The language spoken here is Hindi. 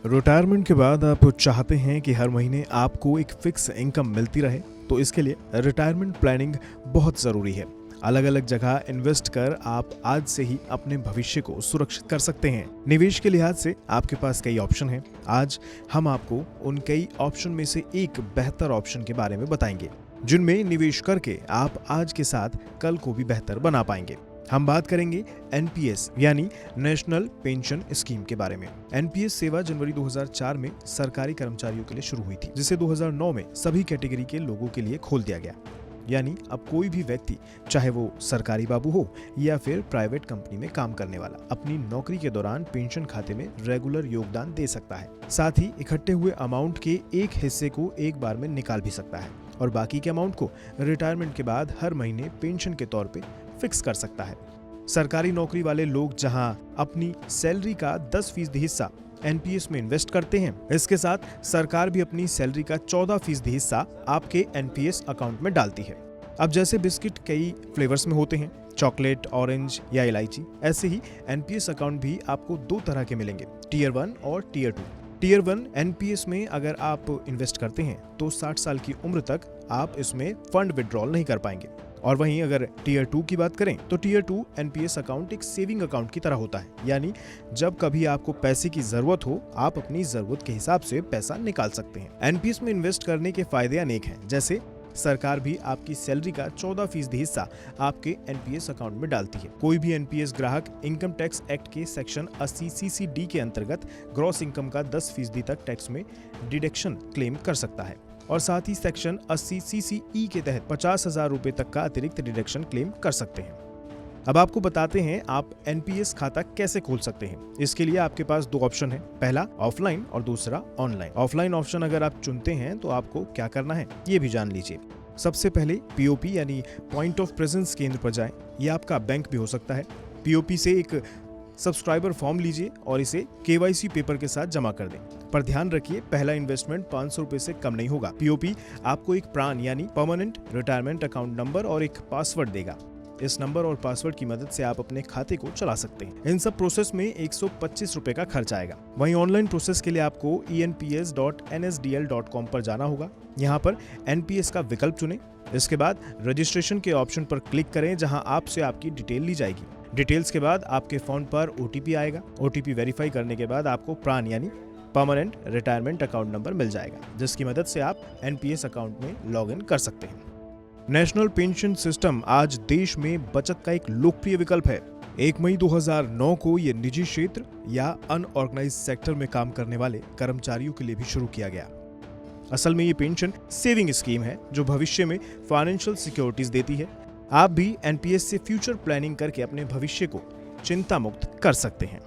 रिटायरमेंट के बाद आप चाहते हैं कि हर महीने आपको एक फिक्स इनकम मिलती रहे, तो इसके लिए रिटायरमेंट प्लानिंग बहुत ज़रूरी है। अलग अलग जगह इन्वेस्ट कर आप आज से ही अपने भविष्य को सुरक्षित कर सकते हैं। निवेश के लिहाज से आपके पास कई ऑप्शन हैं। आज हम आपको उन कई ऑप्शन में से एक बेहतर ऑप्शन के बारे में बताएंगे, जिनमें निवेश करके आप आज के साथ कल को भी बेहतर बना पाएंगे। हम बात करेंगे एनपीएस यानी नेशनल पेंशन स्कीम के बारे में। एनपीएस सेवा जनवरी 2004 में सरकारी कर्मचारियों के लिए शुरू हुई थी, जिसे 2009 में सभी कैटेगरी के लोगों के लिए खोल दिया गया। यानी अब कोई भी व्यक्ति, चाहे वो सरकारी बाबू हो या फिर प्राइवेट कंपनी में काम करने वाला, अपनी नौकरी के दौरान पेंशन खाते में रेगुलर योगदान दे सकता है। साथ ही इकट्ठे हुए अमाउंट के एक हिस्से को एक बार में निकाल भी सकता है और बाकी के अमाउंट को रिटायरमेंट के बाद हर महीने पेंशन के तौर पे फिक्स कर सकता है। सरकारी नौकरी वाले लोग जहां अपनी सैलरी का 10% हिस्सा एनपीएस में इन्वेस्ट करते हैं, इसके साथ सरकार भी अपनी सैलरी का 14% हिस्सा आपके एनपीएस अकाउंट में डालती है। अब जैसे बिस्किट कई फ्लेवर्स में होते हैं, चॉकलेट, ऑरेंज या इलायची, ऐसे ही एनपीएस अकाउंट भी आपको दो तरह के मिलेंगे, टियर 1 और टियर 2। टियर 1 एनपीएस में अगर आप इन्वेस्ट करते हैं तो 60 साल की उम्र तक आप इसमें फंड विड्रॉल नहीं कर पाएंगे। और वहीं अगर टियर 2 की बात करें तो टियर 2 एनपीएस अकाउंट एक सेविंग अकाउंट की तरह होता है। यानी जब कभी आपको पैसे की जरूरत हो, आप अपनी जरूरत के हिसाब से पैसा निकाल सकते हैं। एनपीएस में इन्वेस्ट करने के फायदे अनेक हैं, जैसे सरकार भी आपकी सैलरी का 14% हिस्सा आपके एनपीएस अकाउंट में डालती है। कोई भी एनपीएस ग्राहक इनकम टैक्स एक्ट के सेक्शन 80 सीसीडी के अंतर्गत ग्रॉस इनकम का 10% तक टैक्स में डिडक्शन क्लेम कर सकता है और साथ ही सेक्शन 80 सीसीई के तहत 50,000 रुपए तक का अतिरिक्त डिडक्शन क्लेम कर सकते हैं। अब आपको बताते हैं आप एनपीएस खाता कैसे खोल सकते हैं। इसके लिए आपके पास दो ऑप्शन है, पहला ऑफलाइन और दूसरा ऑनलाइन। ऑफलाइन ऑप्शन अगर आप चुनते हैं तो आपको क्या करना है ये भी जान लीजिए। सबसे पहले पीओपी यानी पॉइंट ऑफ प्रेजेंस केंद्र पर जाएं। ये आपका बैंक भी हो सकता है। पीओपी से एक सब्सक्राइबर फॉर्म लीजिए और इसे केवाईसी पेपर के साथ जमा कर दें। पर ध्यान रखिए, पहला इन्वेस्टमेंट 500 रुपए से कम नहीं होगा। पीओपी आपको एक प्रान यानी परमानेंट रिटायरमेंट अकाउंट नंबर और एक पासवर्ड देगा। इस नंबर और पासवर्ड की मदद से आप अपने खाते को चला सकते हैं। इन सब प्रोसेस में 125 रुपए का खर्च आएगा। वहीं ऑनलाइन प्रोसेस के लिए आपको enps.nsdl.com पर जाना होगा। यहाँ पर एनपीएस का विकल्प चुनें। इसके बाद रजिस्ट्रेशन के ऑप्शन पर क्लिक करें, जहाँ आपसे आपकी डिटेल ली जाएगी। डिटेल्स के बाद आपके फोन पर ओटीपी आएगा। ओटीपी वेरीफाई करने के बाद आपको प्रान यानी परमानेंट रिटायरमेंट अकाउंट नंबर मिल जाएगा, जिसकी मदद से आप एनपीएस अकाउंट में लॉग इन कर सकते हैं। नेशनल पेंशन सिस्टम आज देश में बचत का एक लोकप्रिय विकल्प है। 1 मई 2009 को यह निजी क्षेत्र या अनऑर्गेनाइज्ड सेक्टर में काम करने वाले कर्मचारियों के लिए भी शुरू किया गया। असल में ये पेंशन सेविंग स्कीम है जो भविष्य में फाइनेंशियल सिक्योरिटीज देती है। आप भी एनपीएस से फ्यूचर प्लानिंग करके अपने भविष्य को चिंता मुक्त कर सकते हैं।